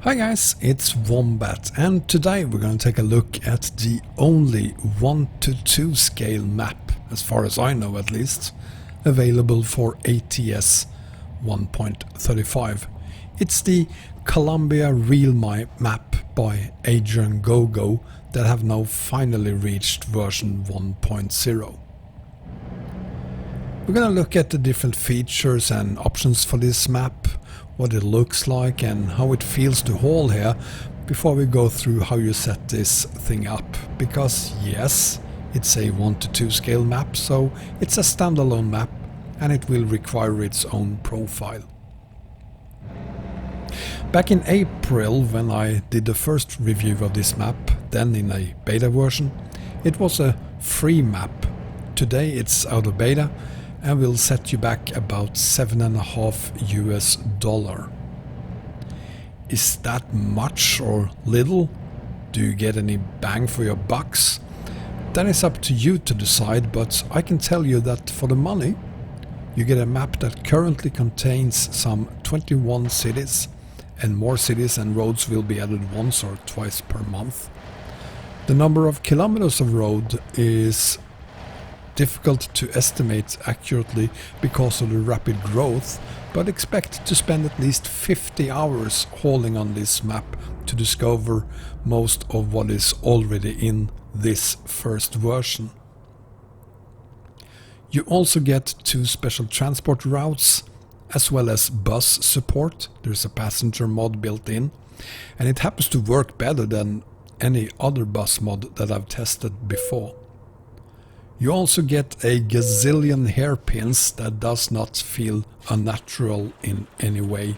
Hi guys, it's Wombat, and today we're going to take a look at the only 1:2 scale map, as far as I know at least, available for ATS 1.35. It's the Colombia Real Map by Adrian Gogo that have now finally reached version 1.0. We're going to look at the different features and options for this map, what it looks like and how it feels to haul here, before we go through how you set this thing up, because yes, it's a 1:2 scale map, so it's a standalone map and it will require its own profile. Back in April, when I did the first review of this map, then in a beta version, it was a free map. Today it's out of beta and will set you back about $7.5 US. Is that much or little? Do you get any bang for your bucks? Then it's up to you to decide, but I can tell you that for the money, you get a map that currently contains some 21 cities, and more cities and roads will be added once or twice per month. The number of kilometers of road is difficult to estimate accurately because of the rapid growth, but expect to spend at least 50 hours hauling on this map to discover most of what is already in this first version. You also get 2 special transport routes as well as bus support. There's a passenger mod built in, and it happens to work better than any other bus mod that I've tested before. You also get a gazillion hairpins that does not feel unnatural in any way.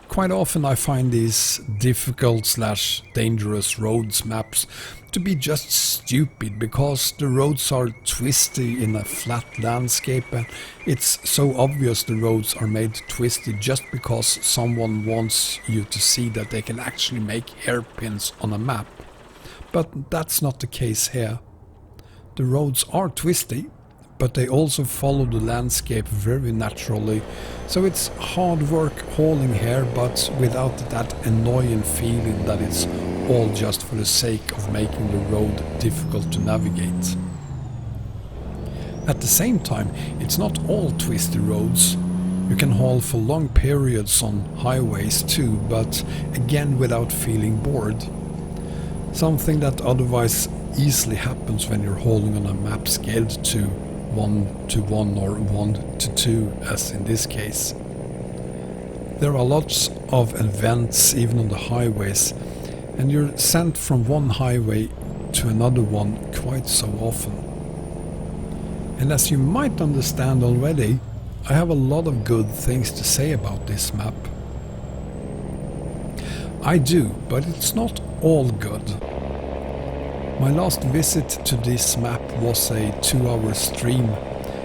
Quite often I find these difficult/dangerous roads maps to be just stupid, because the roads are twisty in a flat landscape, and it's so obvious the roads are made twisty just because someone wants you to see that they can actually make hairpins on a map. But that's not the case here. The roads are twisty, but they also follow the landscape very naturally, so it's hard work hauling here, but without that annoying feeling that it's all just for the sake of making the road difficult to navigate. At the same time, it's not all twisty roads. You can haul for long periods on highways too, but again without feeling bored. Something that otherwise easily happens when you're hauling on a map scaled to 1:1 or 1:2, as in this case. There are lots of events even on the highways, and you're sent from one highway to another one quite so often. And as you might understand already, I have a lot of good things to say about this map. I do, but it's not all good. My last visit to this map was a 2-hour stream,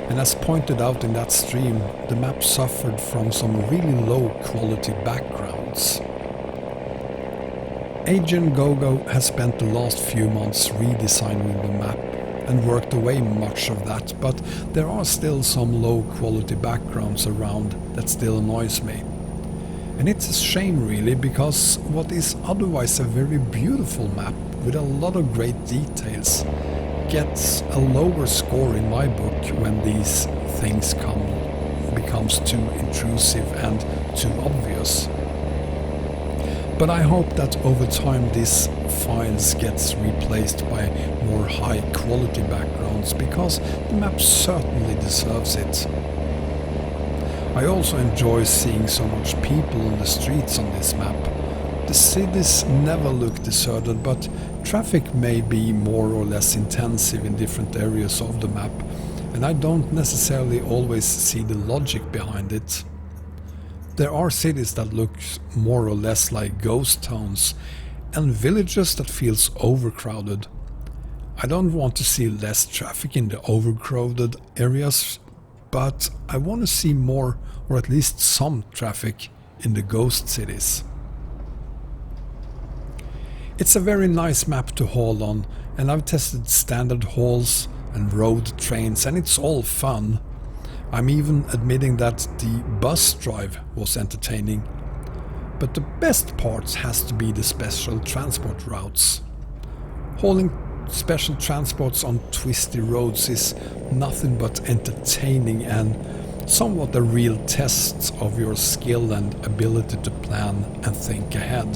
and as pointed out in that stream, the map suffered from some really low quality backgrounds. Adrian Gogo has spent the last few months redesigning the map and worked away much of that, but there are still some low quality backgrounds around that still annoys me. And it's a shame really, because what is otherwise a very beautiful map with a lot of great details gets a lower score in my book when these things becomes too intrusive and too obvious. But I hope that over time these files gets replaced by more high quality backgrounds, because the map certainly deserves it. I also enjoy seeing so much people on the streets on this map. The cities never look deserted, but traffic may be more or less intensive in different areas of the map, and I don't necessarily always see the logic behind it. There are cities that look more or less like ghost towns, and villages that feels overcrowded. I don't want to see less traffic in the overcrowded areas, but I want to see more, or at least some traffic in the ghost cities. It's a very nice map to haul on, and I've tested standard hauls and road trains, and it's all fun. I'm even admitting that the bus drive was entertaining. But the best parts has to be the special transport routes. Hauling special transports on twisty roads is nothing but entertaining and somewhat a real test of your skill and ability to plan and think ahead.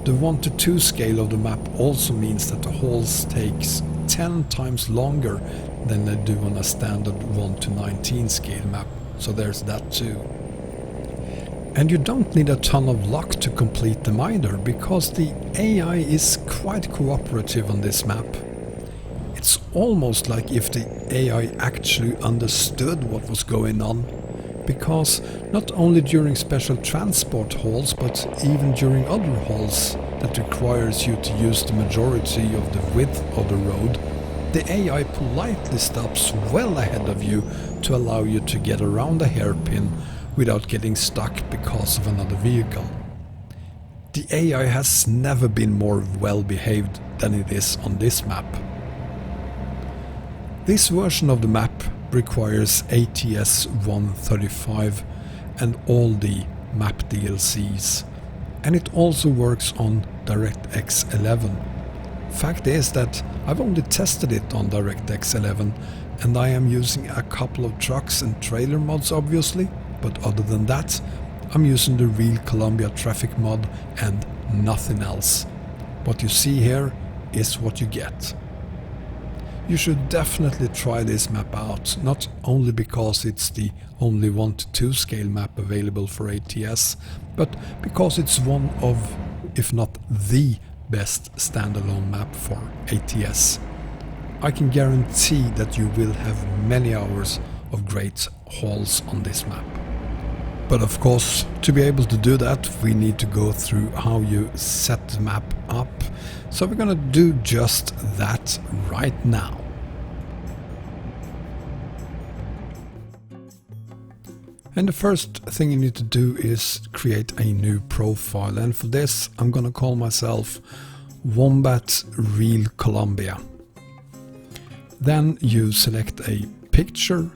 The 1:2 scale of the map also means that the hauls takes 10 times longer than they do on a standard 1:19 scale map, so there's that too. And you don't need a ton of luck to complete them either, because the AI is quite cooperative on this map. It's almost like if the AI actually understood what was going on, because not only during special transport hauls, but even during other hauls that requires you to use the majority of the width of the road, the AI politely stops well ahead of you to allow you to get around a hairpin without getting stuck because of another vehicle. The AI has never been more well behaved than it is on this map. This version of the map requires ATS 135 and all the map DLCs, and it also works on DirectX 11. Fact is that I've only tested it on DirectX 11 and I am using a couple of trucks and trailer mods obviously, but other than that I'm using the real Colombia traffic mod and nothing else. What you see here is what you get. You should definitely try this map out, not only because it's the only 1:2 scale map available for ATS, but because it's one of, if not the best standalone map for ATS. I can guarantee that you will have many hours of great hauls on this map. But of course, to be able to do that, we need to go through how you set the map up. So we're gonna do just that right now. And the first thing you need to do is create a new profile, and for this I'm gonna call myself Wombat Real Colombia. Then you select a picture,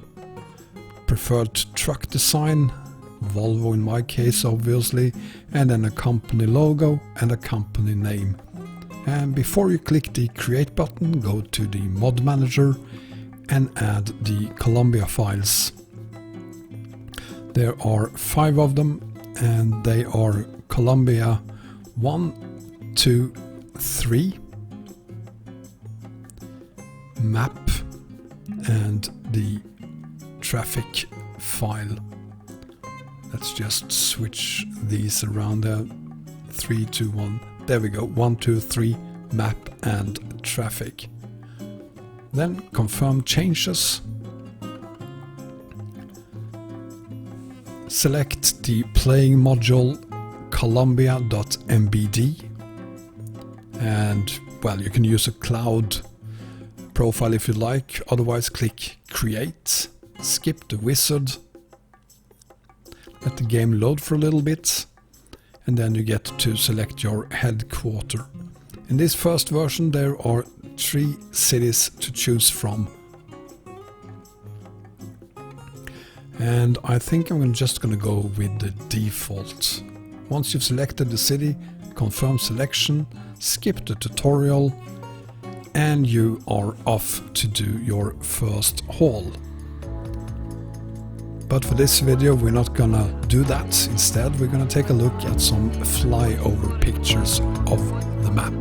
preferred truck design, Volvo in my case obviously, and then a company logo and a company name. And before you click the create button, go to the mod manager and add the Colombia files. There are 5 of them and they are Colombia 1, 2, 3, map, and the traffic file. Let's just switch these around there. 3, 2, 1. There we go. 1, 2, 3, map and traffic. Then confirm changes. Select the playing module colombia.mbd, and well, you can use a cloud profile if you like, otherwise click create, skip the wizard, let the game load for a little bit, and then you get to select your headquarter. In this first version there are 3 cities to choose from. And I think I'm just going to go with the default. Once you've selected the city, confirm selection, skip the tutorial, and you are off to do your first haul. But for this video we're not gonna do that. Instead we're gonna take a look at some flyover pictures of the map.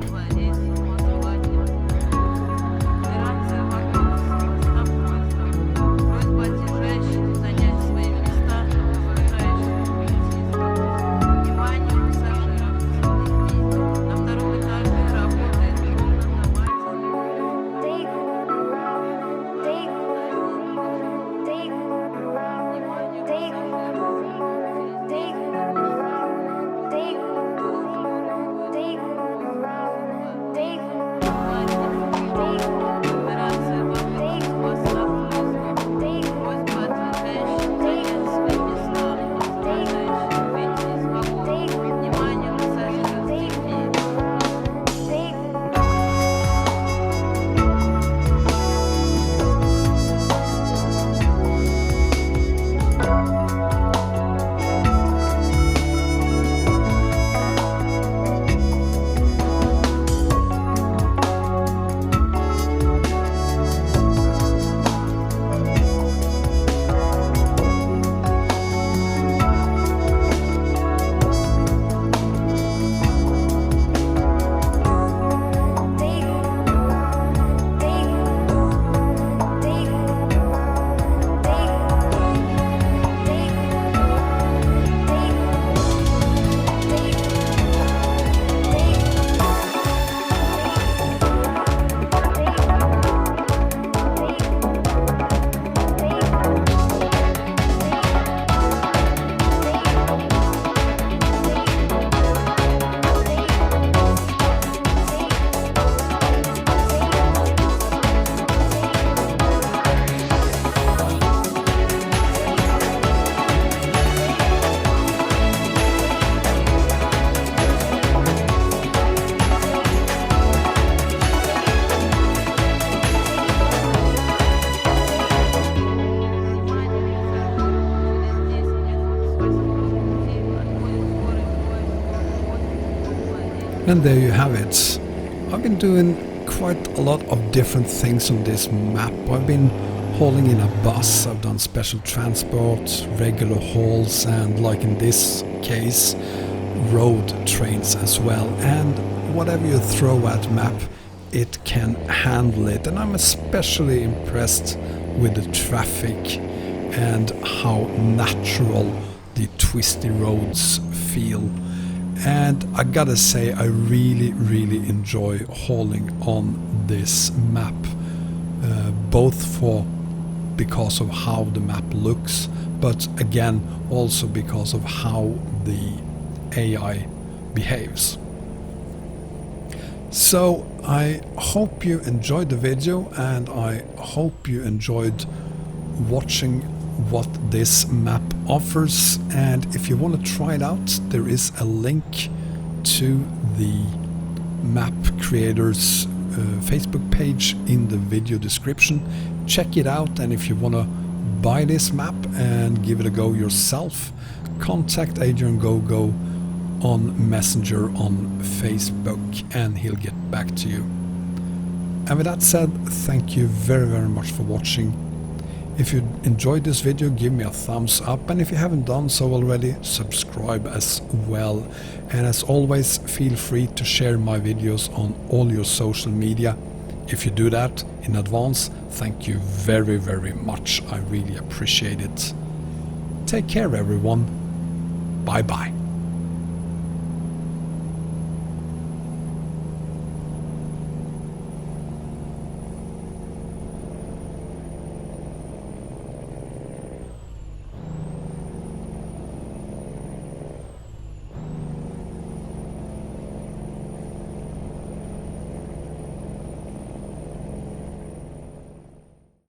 And there you have it. I've been doing quite a lot of different things on this map. I've been hauling in a bus, I've done special transport, regular hauls, and like in this case, road trains as well. And whatever you throw at map, it can handle it. And I'm especially impressed with the traffic and how natural the twisty roads feel. And I gotta say, I really enjoy hauling on this map, both because of how the map looks, but again also because of how the AI behaves. So I hope you enjoyed the video, and I hope you enjoyed watching what this map offers. And if you want to try it out, there is a link to the map creators Facebook page in the video description. Check it out, and if you want to buy this map and give it a go yourself, contact Adrian Gogo on Messenger on Facebook and he'll get back to you. And with that said, thank you very much for watching. If you enjoyed this video, give me a thumbs up, and if you haven't done so already, subscribe as well. And as always, feel free to share my videos on all your social media. If you do that in advance, thank you very much. I really appreciate it. Take care everyone. Bye bye.